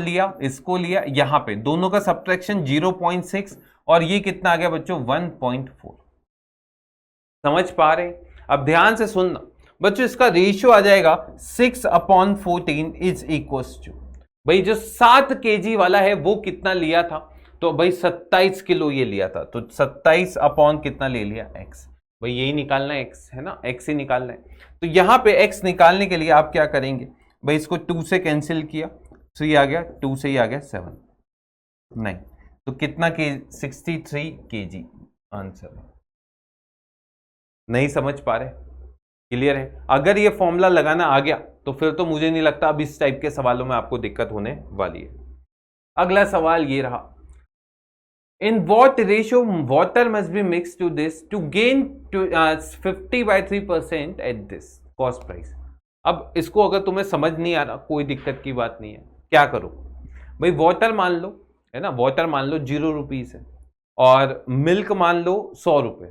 लिया यहां पे दोनों का सब्ट्रैक्शन 0.6, और ये कितना आ गया बच्चों? 1.4। समझ पा रहे? अब ध्यान से सुनना बच्चों, इसका रेशियो आ जाएगा 6/14 इज इक्वल टू, भाई जो 7 kg वाला है वो कितना लिया था? तो भाई 27 किलो ये लिया था, तो 27 अपॉन कितना ले लिया? x। भाई यही निकालना है, x है ना, x ही निकालना है। तो यहां पे x निकालने के लिए आप क्या करेंगे भाई? इसको 2 से कैंसिल किया, 3 आ गया, 2 से ही आ गया 7, नहीं तो कितना के 63 kg आंसर। नहीं समझ पा रहे? क्लियर है? अगर ये फॉर्मूला लगाना आ गया तो फिर तो मुझे नहीं लगता अब इस टाइप के सवालों में आपको दिक्कत होने वाली है। अगला सवाल ये रहा, in what ratio water must be mixed to this to gain 50/3% at this cost price। अब इसको अगर तुम्हें समझ नहीं आ रहा, कोई दिक्कत की बात नहीं है, क्या करो भाई? वाटर मान लो, है ना, वाटर मान लो 0 रुपीज है, और मिल्क मान लो 100 रुपए,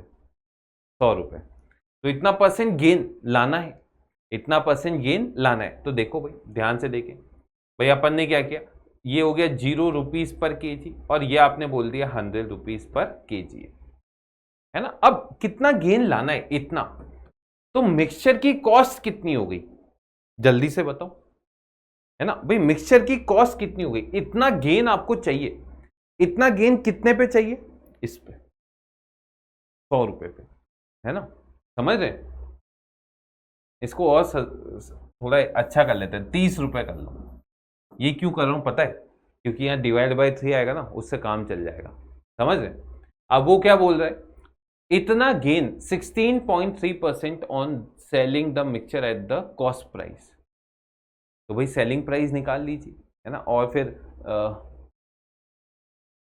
100 रुपए, तो इतना परसेंट गेन लाना है, इतना परसेंट गेन लाना है। तो देखो भाई, ध्यान से देखें भाई, अपन ने क्या किया, ये हो गया 0 रुपीज पर केजी, और ये आपने बोल दिया 100 रुपीज पर केजी, है ना। अब कितना गेन लाना है? इतना। तो मिक्सचर की कॉस्ट कितनी हो गई? जल्दी से बताओ, है ना भाई, मिक्सचर की कॉस्ट कितनी हो गई? इतना गेन आपको चाहिए, इतना गेन कितने पे चाहिए? इस पे 100 रुपए पे, है ना, समझ रहे? इसको और थोड़ा अच्छा कर लेते हैं, 30 रुपए कर लो। ये क्यों कर रहा हूँ पता है? क्योंकि यहाँ डिवाइड बाय 3 आएगा ना, उससे काम चल जाएगा। समझ रहे? अब वो क्या बोल रहा है, इतना gain 16.3% on selling the mixture at the cost price. तो भाई सेलिंग प्राइस निकाल लीजिए, है ना, और फिर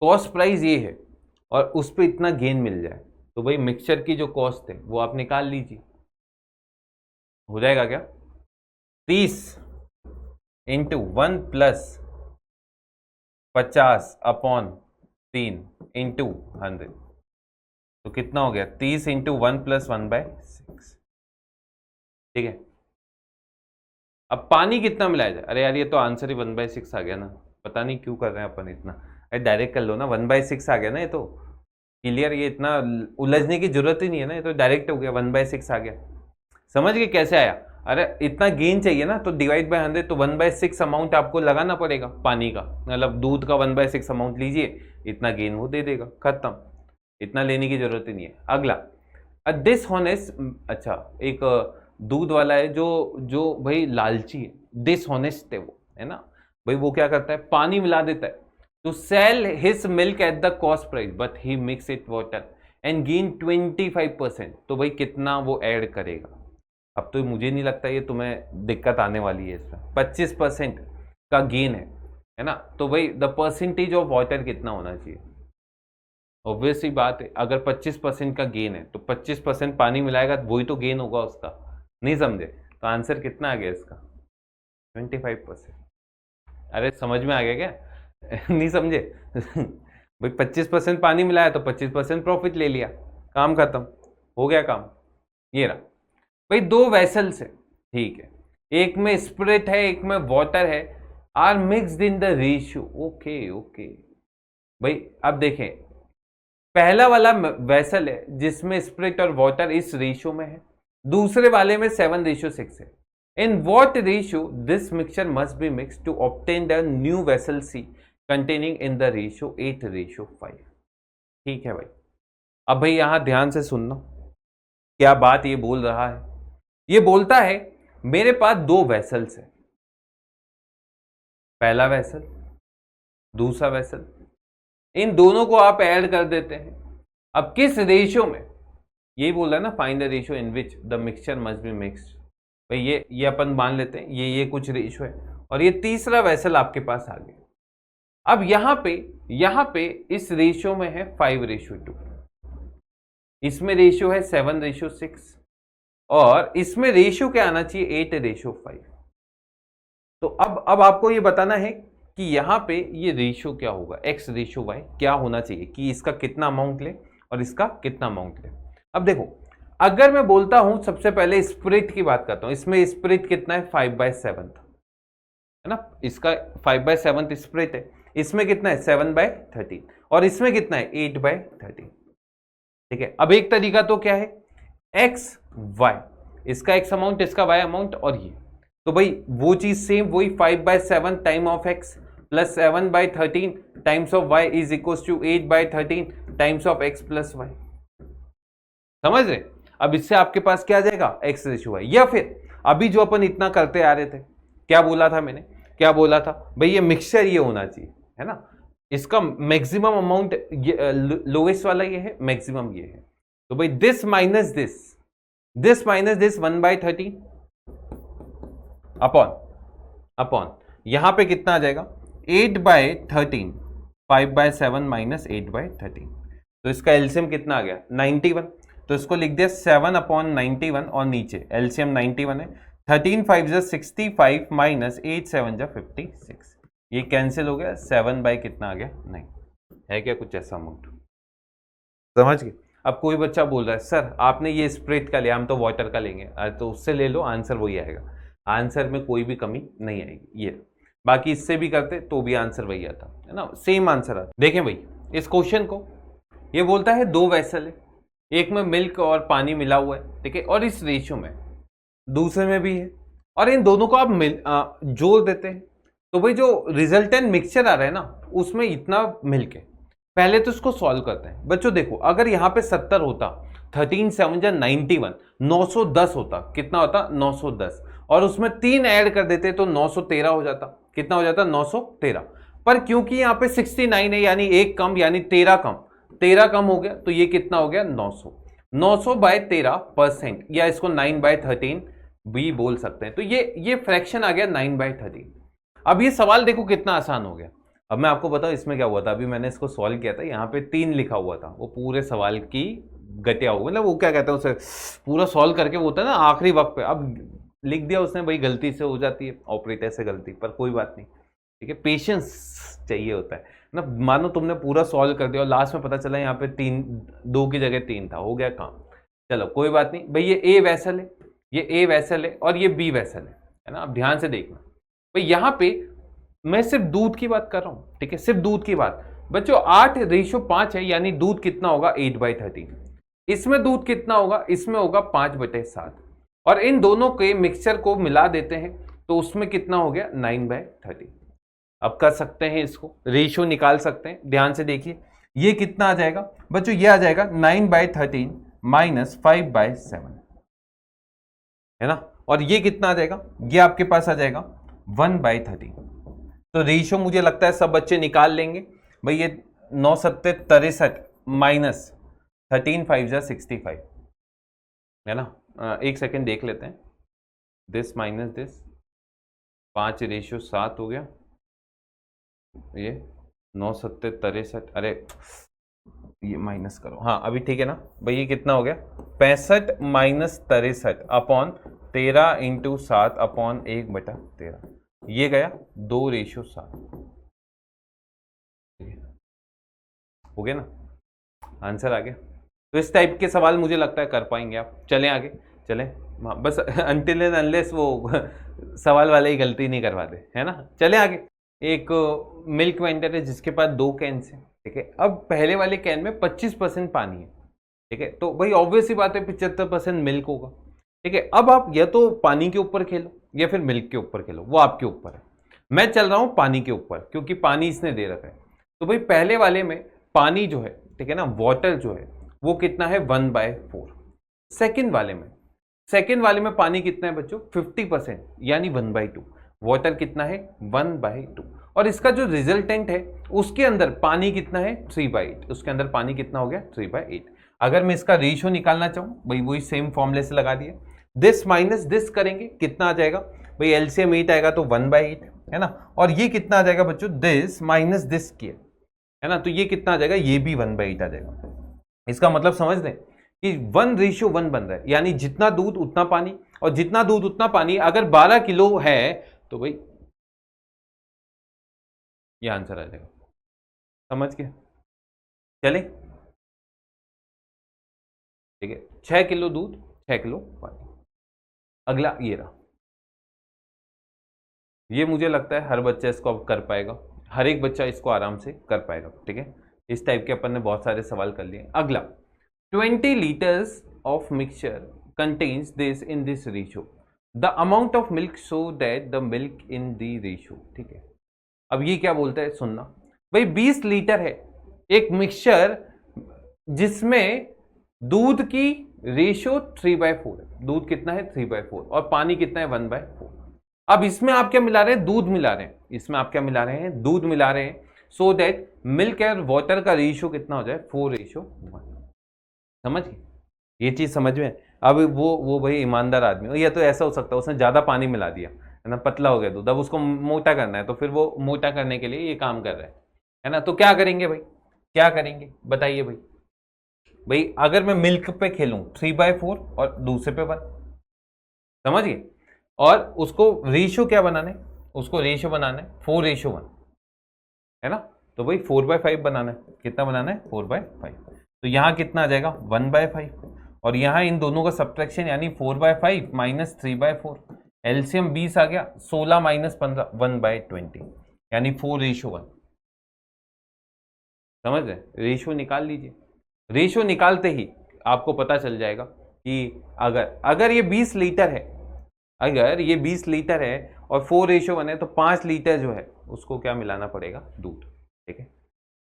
कॉस्ट प्राइस ये है और उस पर इतना गेन मिल जाए, तो भाई मिक्सचर की जो कॉस्ट है वो आप निकाल लीजिए। हो जाएगा क्या? 30 इंटू 1 प्लस 50/3 इंटू 100, तो कितना हो गया? 30 इंटू 1 प्लस 1/6। ठीक है, अब पानी कितना मिलाया जाए? अरे यार ये तो आंसर ही 1/6 आ गया ना, पता नहीं क्यों कर रहे हैं अपन इतना। अरे डायरेक्ट कर लो ना, 1/6 आ गया ना, ये तो क्लियर, ये इतना उलझने की जरूरत ही नहीं है ना, ये तो डायरेक्ट हो गया, 1/6 आ गया। समझ गए कैसे आया? अरे इतना गेन चाहिए ना, तो डिवाइड बाय 100, तो 1/6 अमाउंट आपको लगाना पड़ेगा पानी का, मतलब दूध का 1/6 अमाउंट लीजिए, इतना गेन वो दे देगा, खत्म, इतना लेने की जरूरत ही नहीं है। अगला, डिसऑनेस्ट, अच्छा एक दूध वाला है जो जो भाई लालची है, डिसऑनेस्ट है वो, है ना भाई, वो क्या करता है, पानी मिला देता है to sell his milk at the cost price but he mix it water and gain 25%। तो भाई कितना वो ऐड करेगा? अब तो मुझे नहीं लगता ये तुम्हें दिक्कत आने वाली है इसमें। 25% का गेन है ना, तो भाई द परसेंटेज ऑफ वाटर कितना होना चाहिए? ऑब्वियस ही बात है, अगर 25% का गेन है तो 25% पानी मिलाएगा तो वही तो गेन होगा उसका। नहीं समझे? तो आंसर कितना आ गया इसका? 25%। अरे समझ में आ गया क्या? नहीं समझे? भाई 25% पानी मिलाया तो 25% प्रॉफिट ले लिया, काम खत्म, हो गया काम। ये रहा भाई, दो वेसल्स है, ठीक है, एक में स्पिरिट है एक में वाटर है, are mixed in the ratio. Okay okay भाई, अब देखें, पहला वाला वेसल है जिसमें स्पिरिट और वाटर इस रेशियो में है, दूसरे वाले में 7:6 है। In what ratio this mixture must be mix to obtain the new vessel C containing in the ratio 8:5। ठीक है भाई, अब भाई यहां ध्यान से सुनना, क्या बात ये बोल रहा है? ये बोलता है मेरे पास दो वेसल्स है, पहला वेसल दूसरा वेसल, इन दोनों को आप ऐड कर देते हैं। अब किस रेशियो में? यही बोल रहा है ना, find the ratio in which the mixture must be mixed. भाई ये अपन मान लेते हैं, ये कुछ रेशियो है, और ये तीसरा वेसल आपके पास आ गया। अब यहां पे इस रेशियो में है 5:2, इसमें रेशियो है 7:6, और इसमें रेशियो क्या आना चाहिए? 8:5। तो अब आपको ये बताना है कि यहां पे ये रेशियो क्या होगा, x/y क्या होना चाहिए, कि इसका कितना अमाउंट ले और इसका कितना अमाउंट ले। अब देखो, अगर मैं बोलता हूं, सबसे पहले स्प्रिट की बात करता हूं, इसमें स्प्रिट कितना है? 5/7 है ना, इसका 5/7 स्प्रिट है, इसमें कितना है? 7/13, और इसमें कितना है? 8/13। ठीक है, अब एक तरीका तो क्या है, x y, इसका x अमाउंट इसका y अमाउंट, और ये, तो भाई वो चीज सेम, वही 5/7 time of x plus 7/13 times of y is equal to 8/13 times of x plus y। समझ रहे? अब इससे आपके पास क्या आ जाएगा? x/y। या फिर अभी जो अपन इतना करते आ रहे थे, क्या बोला था मैंने, क्या बोला था भाई, ये मिक्सचर ये होना चाहिए, है ना, इसका मैक्सिमम अमाउंट लोएस्ट वाला ये है, मैक्सिमम ये है, तो भाई दिस माइनस दिस 1/13 अपॉन यहां पे कितना आ जाएगा? 8/13, 5/7 माइनस 8/13, तो इसका एलसीएम कितना आ गया? 91। तो इसको लिख दिया 7/91, और नीचे एलसीएम 91 है, 13 5 65 माइनस 8 7 56, ये कैंसिल हो गया, 7 बाय कितना आ गया? नहीं है क्या कुछ ऐसा अमाउंट? समझ गए? अब कोई बच्चा बोल रहा है सर आपने ये स्प्रिट का लिया, हम तो वाटर का लेंगे, तो उससे ले लो, आंसर वही आएगा, आंसर में कोई भी कमी नहीं आएगी। ये बाकी इससे भी करते तो भी आंसर वही आता है ना, सेम आंसर आता। देखें भाई इस क्वेश्चन को, ये बोलता है दो वेसल है, एक में मिल्क और पानी मिला हुआ है, ठीक है, और इस रेशियो में, दूसरे में भी है, और इन दोनों को आप जोड़ देते हैं, तो भाई जो रिजल्टेंट मिक्सचर आ रहा है ना, उसमें इतना मिल्क है, पहले तो इसको सॉल्व करते हैं बच्चों। देखो अगर यहाँ पे 70 होता, 13 7 जा 91, 910 होता, कितना होता 910, और उसमें 3 ऐड कर देते तो 913 हो जाता। कितना हो जाता 913। पर क्योंकि यहाँ पे 69 है यानी एक कम, यानी 13 कम, 13 कम हो गया, तो ये कितना हो गया 900। 900 बाय 13%, या इसको 9/13 भी बोल सकते हैं। तो ये फ्रैक्शन आ गया 9/13। अब ये सवाल देखो कितना आसान हो गया। अब मैं आपको बताऊं इसमें क्या हुआ था। अभी मैंने इसको सॉल्व किया था, यहाँ पे 3 लिखा हुआ था, वो पूरे सवाल की गटिया हो, मतलब वो क्या कहते हैं उसे, पूरा सॉल्व करके वो होता है ना आखिरी वक्त पे, अब लिख दिया उसने, भाई गलती से हो जाती है, ऑपरेटर से गलती, पर कोई बात नहीं, ठीक है, पेशेंस चाहिए होता है ना। मानो तुमने पूरा सॉल्व कर दिया और लास्ट में पता चला यहाँ पे 2 की जगह 3 था, हो गया काम। चलो कोई बात नहीं भाई, ये ए वैसल है, ये ए वैसल है और ये बी वैसल है ना। अब ध्यान से देखना भाई, यहाँ पे मैं सिर्फ दूध की बात कर रहा हूं, ठीक है, सिर्फ दूध की बात। बच्चों 8:5 है, यानी दूध कितना होगा 8/13। इसमें दूध कितना होगा, इसमें होगा 5/7, और इन दोनों के मिक्सचर को मिला देते हैं तो उसमें कितना हो गया 9/13। अब कर सकते हैं इसको, रेशियो निकाल सकते हैं। ध्यान से देखिए ये कितना आ जाएगा बच्चों, ये आ जाएगा 9/13 माइनस 5/7, है ना। और ये कितना आ जाएगा, ये आपके पास आ जाएगा 1/13। तो रेशियो मुझे लगता है सब बच्चे निकाल लेंगे भाई। ये 9 7 63 माइनस 13 5 जा 65, है ना। एक सेकेंड देख लेते हैं, दिस माइनस दिस, 5:7 हो गया, ये 9 7 63, अरे ये माइनस करो, हाँ अभी ठीक है ना भाई। ये कितना हो गया 65 माइनस 63 अपॉन 13 इंटू 7 अपॉन 1/13, ये गया 2:7, हो गया ना, आंसर आ गया। तो इस टाइप के सवाल मुझे लगता है कर पाएंगे आप। चलें आगे, चलें, बस अनटिल एंड अनलेस वो सवाल वाले ही गलती नहीं करवाते, है ना। चलें आगे। एक मिल्क वेंडर है जिसके पास 2 कैंस हैं, ठीक है। अब पहले वाले कैन में 25% पानी है, ठीक है, तो भाई ऑब्वियस ही बात है 75% मिल्क होगा, ठीक है। अब आप या तो पानी के ऊपर खेलो या फिर मिल्क के ऊपर खेलो, वो आपके ऊपर है। मैं चल रहा हूं पानी के ऊपर, क्योंकि पानी इसने दे रखा है। तो भाई पहले वाले में पानी जो है, ठीक है ना, वाटर जो है वो कितना है 1/4। सेकेंड वाले में पानी कितना है बच्चों 50%, यानी 1/2। वाटर कितना है 1/2, और इसका जो रिजल्टेंट है उसके अंदर पानी कितना है 3/8, उसके अंदर पानी कितना हो गया 3/8। अगर मैं इसका रेशियो निकालना चाहूं भाई, वही सेम फॉर्मूले से लगा दिए, दिस माइनस दिस करेंगे, कितना आ जाएगा भाई, एलसीएम 8 आएगा तो 1/8, है ना। और ये कितना आ जाएगा बच्चों, दिस माइनस दिस किया, है ना, तो ये कितना आ जाएगा, ये भी 1/8 आ जाएगा। इसका मतलब समझ लें कि 1:1 बन रहा है, यानी जितना दूध उतना पानी, और जितना दूध उतना पानी। अगर 12 किलो है तो भाई ये आंसर आ जाएगा, समझ गए। चले, ठीक है, 6 किलो दूध 6 किलो पानी। अगला ये रहा, ये मुझे लगता है हर बच्चा इसको अब कर पाएगा, हर एक बच्चा इसको आराम से कर पाएगा, ठीक है। इस टाइप के अपन ने बहुत सारे सवाल कर लिए। अगला, 20 liters of mixture contains this in this ratio. The amount of milk so that the milk in the ratio, ठीक है। अब ये क्या बोलता है सुनना भाई, 20 लीटर है एक मिक्सचर जिसमें दूध की रेशियो 3/4 है। दूध कितना है 3/4, और पानी कितना है 1/4। अब इसमें आप क्या मिला रहे हैं, दूध मिला रहे हैं, इसमें आप क्या मिला रहे हैं, दूध मिला रहे हैं, सो दैट मिल्क और वाटर का रेशियो कितना हो जाए 4:1। समझ गए, ये चीज समझ में। अब वो भाई ईमानदार आदमी हो, या तो ऐसा हो सकता है उसने ज्यादा पानी मिला दिया, है ना, पतला हो गया दूध, अब उसको मोटा करना है, तो फिर वो मोटा करने के लिए ये काम कर रहा है ना। तो क्या करेंगे भाई, क्या करेंगे बताइए भाई। भाई अगर मैं मिल्क पे खेलूं 3/4 और दूसरे पे 1, समझिए, और उसको रेशियो क्या बनाना है, उसको रेशियो बनाना है 4:1, है ना। तो भाई 4/5 बनाना है, कितना बनाना है 4/5। तो यहां कितना आ जाएगा 1/5, और यहां इन दोनों का सब्ट्रैक्शन, यानी 4/5 माइनस 3/4, एलसीएम 20 आ गया, 16 माइनस 15 1/20, यानी 4:1। समझ रहे, रेशियो निकाल लीजिए। रेशियो निकालते ही आपको पता चल जाएगा कि अगर ये 20 लीटर है, अगर ये 20 लीटर है और 4:1 है, तो 5 लीटर जो है उसको क्या मिलाना पड़ेगा, दूध, ठीक है।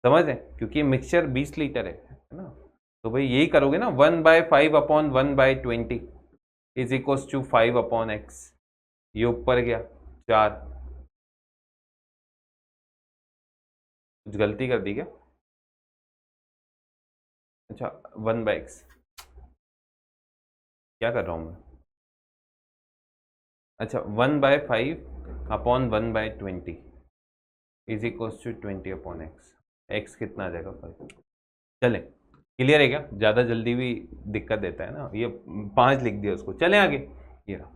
समझ है, क्योंकि ये मिक्सचर 20 लीटर है ना। तो भाई यही करोगे ना, 1/5 upon 1/20 is equals to 5 upon x. ये ऊपर गया 4, कुछ गलती कर दी क्या? अच्छा 1/x, क्या कर रहा हूँ मैं? अच्छा 1/5 upon 1/20 is equals to 20 upon x. X कितना आ जाएगा 5। चले, क्लियर है क्या? ज़्यादा जल्दी भी दिक्कत देता है ना, ये 5 लिख दिया उसको। चले आगे। ये रहा,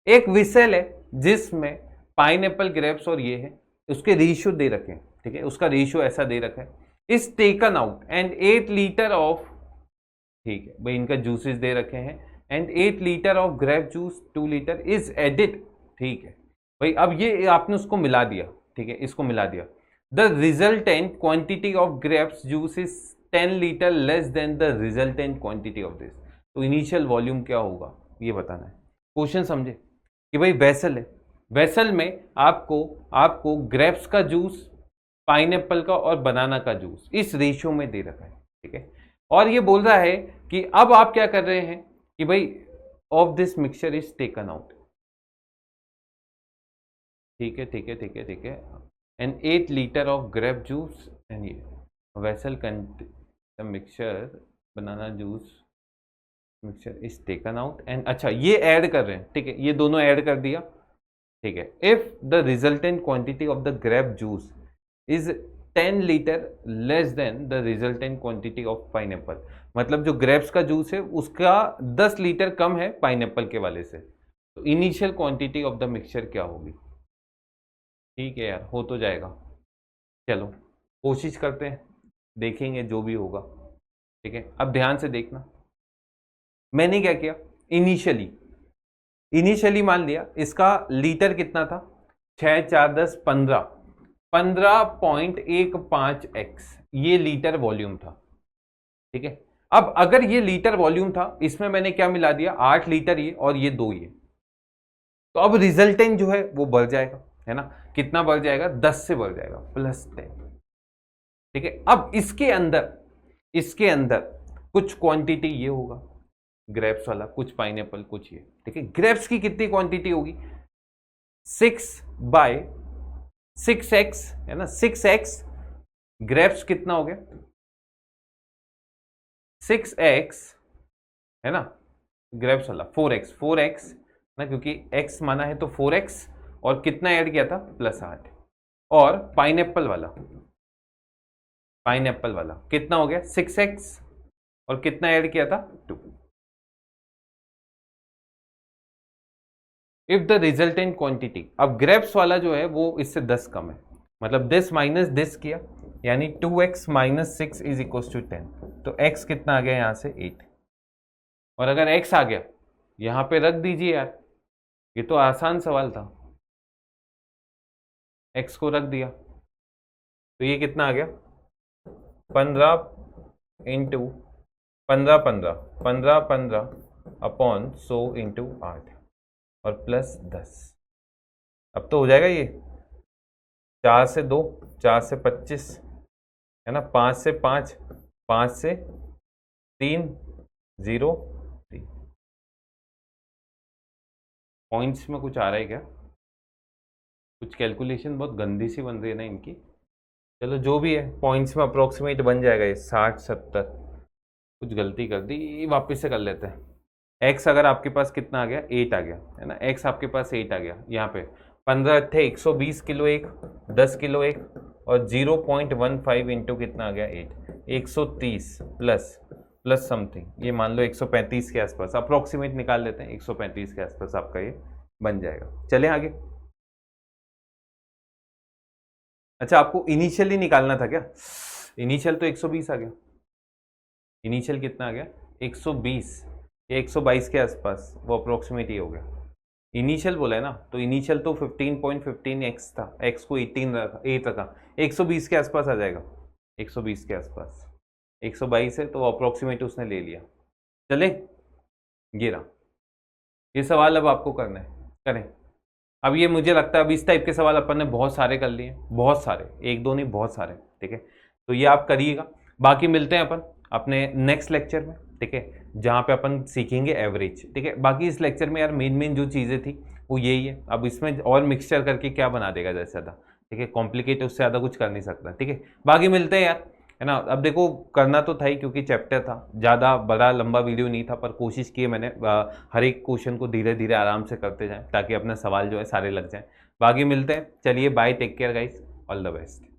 एक विसेल है जिसमें पाइनएप्पल, ग्रेप्स और ये है, उसके रेशियो दे रखे हैं, ठीक है, उसका रेशियो ऐसा दे रखा है, is taken out and 8 litre of, ठीक है भाई, इनका जूसेस दे रखे हैं, and 8 litre of grape juice 2 litre is added, ठीक है भाई। अब ये आपने उसको मिला दिया, ठीक है, इसको मिला दिया। The resultant quantity of grapes juice is 10 litre less than the resultant quantity of this. तो इनिशियल वॉल्यूम क्या होगा ये बताना है। क्वेश्चन समझे कि भाई वेसल है, वेसल में आपको आपको ग्रेप्स का जूस, पाइनएप्पल का और बनाना का जूस इस रेशियो में दे रखा है, ठीक है। और ये बोल रहा है कि अब आप क्या कर रहे हैं कि भाई of this mixture is taken out, ठीक है ठीक है ठीक है ठीक है, and 8 litre of grape juice and ये वेसल मिक्सचर बनाना juice mixture is taken out and, अच्छा ये ऐड कर रहे हैं, ठीक है, ये दोनों ऐड कर दिया, ठीक है। If the resultant quantity of the grape juice is 10 litre less than the resultant quantity of pineapple, मतलब जो ग्रेप्स का जूस है उसका 10 लीटर कम है पाइनएप्पल के वाले से, तो initial quantity of the mixture क्या होगी? ठीक है यार, हो तो जाएगा। चलो कोशिश करते हैं, देखेंगे जो भी होगा, ठीक है। अब ध्यान से देखना, मैंने क्या किया, इनिशियली मान लिया इसका लीटर कितना था, 6 4 10 15, 15.15 एक्स, ये लीटर वॉल्यूम था, ठीक है। अब अगर ये लीटर वॉल्यूम था, इसमें मैंने क्या मिला दिया, 8 लीटर ये और ये 2 ये, तो अब रिजल्टेंट जो है वो बढ़ जाएगा, है ना। कितना बढ़ जाएगा, 10 से बढ़ जाएगा, +10, ठीक है। अब इसके अंदर कुछ क्वांटिटी ये होगा ग्रेप्स वाला, कुछ पाइनएप्पल, कुछ ये, ठीक है। ग्रेप्स की कितनी क्वांटिटी होगी, 6/6x, है ना, 6x, ग्रेप्स कितना हो गया 6x, है ना, ग्रेप्स वाला 4x ना, क्योंकि x माना है तो 4x, और कितना ऐड किया था, +8, और पाइनएप्पल वाला कितना हो गया 6x, और कितना ऐड किया था 2। इफ द रिजल्टेंट क्वांटिटी, अब ग्रेप्स वाला जो है वो इससे 10 कम है, मतलब दिस माइनस दिस किया, यानी 2x - 6 इज इक्वल टू 10, तो x कितना आ गया यहां से 8, और अगर x आ गया यहां पे रख दीजिए यार, ये तो आसान सवाल था, x को रख दिया, तो ये कितना आ गया 15 × 15 अपॉन 100 × 8 और +10। अब तो हो जाएगा ये, 4 से 2, 4 से 25, है ना, 5 से 5, 5 से 3, 0 3। पॉइंट्स में कुछ आ रहा है क्या? कुछ कैलकुलेशन बहुत गंदी सी बन रही है ना इनकी। चलो जो भी है, पॉइंट्स में अप्रोक्सीमेट बन जाएगा ये 60 70। कुछ गलती कर दी, वापस से कर लेते हैं। एक्स अगर आपके पास कितना आ गया, 8 आ गया, है ना, एक्स आपके पास 8 आ गया, यहाँ पे 15 थे, 120 किलो एक, 10 किलो एक, और 0.15 इंटू कितना आ गया 8, 130 प्लस समथिंग, ये मान लो 135 के आसपास, अप्रोक्सीमेट निकाल लेते हैं, 135 के आसपास आपका ये बन जाएगा। चलें आगे। अच्छा आपको इनिशियली निकालना था क्या? इनिशियल तो 120 आ गया, इनिशियल कितना आ गया 120 या 122 के आसपास, वो अप्रोक्सीमेट ही हो गया। इनिशियल बोला है ना, तो इनिशियल तो 15.15x था, x को 8 रखा, 120 के आसपास आ जाएगा, 120 के आसपास, 122 है तो अप्रोक्सीमेट उसने ले लिया। चले, ये रहा, ये सवाल अब आपको करना है, करें। अब ये मुझे लगता है अब इस टाइप के सवाल अपन ने बहुत सारे कर लिए, बहुत सारे, एक दो नहीं बहुत सारे, ठीक है। तो ये आप करिएगा। बाकी मिलते हैं अपन अपने नेक्स्ट लेक्चर में, ठीक है, जहाँ पे अपन सीखेंगे एवरेज, ठीक है। बाकी इस लेक्चर में यार मेन जो चीज़ें थी वो यही है। अब इसमें और मिक्सचर करके क्या बना देगा ज़्यादा से ज़्यादा, ठीक है, कॉम्प्लिकेट उससे ज़्यादा कुछ कर नहीं सकता, ठीक है। बाकी मिलते हैं यार, है ना। अब देखो करना तो था ही, क्योंकि चैप्टर था, ज़्यादा बड़ा लंबा वीडियो नहीं था, पर कोशिश की है मैंने हर एक क्वेश्चन को धीरे धीरे आराम से करते जाएं, ताकि अपना सवाल जो है सारे लग जाएं। बाकी मिलते हैं, चलिए bye, take care guys, all the best.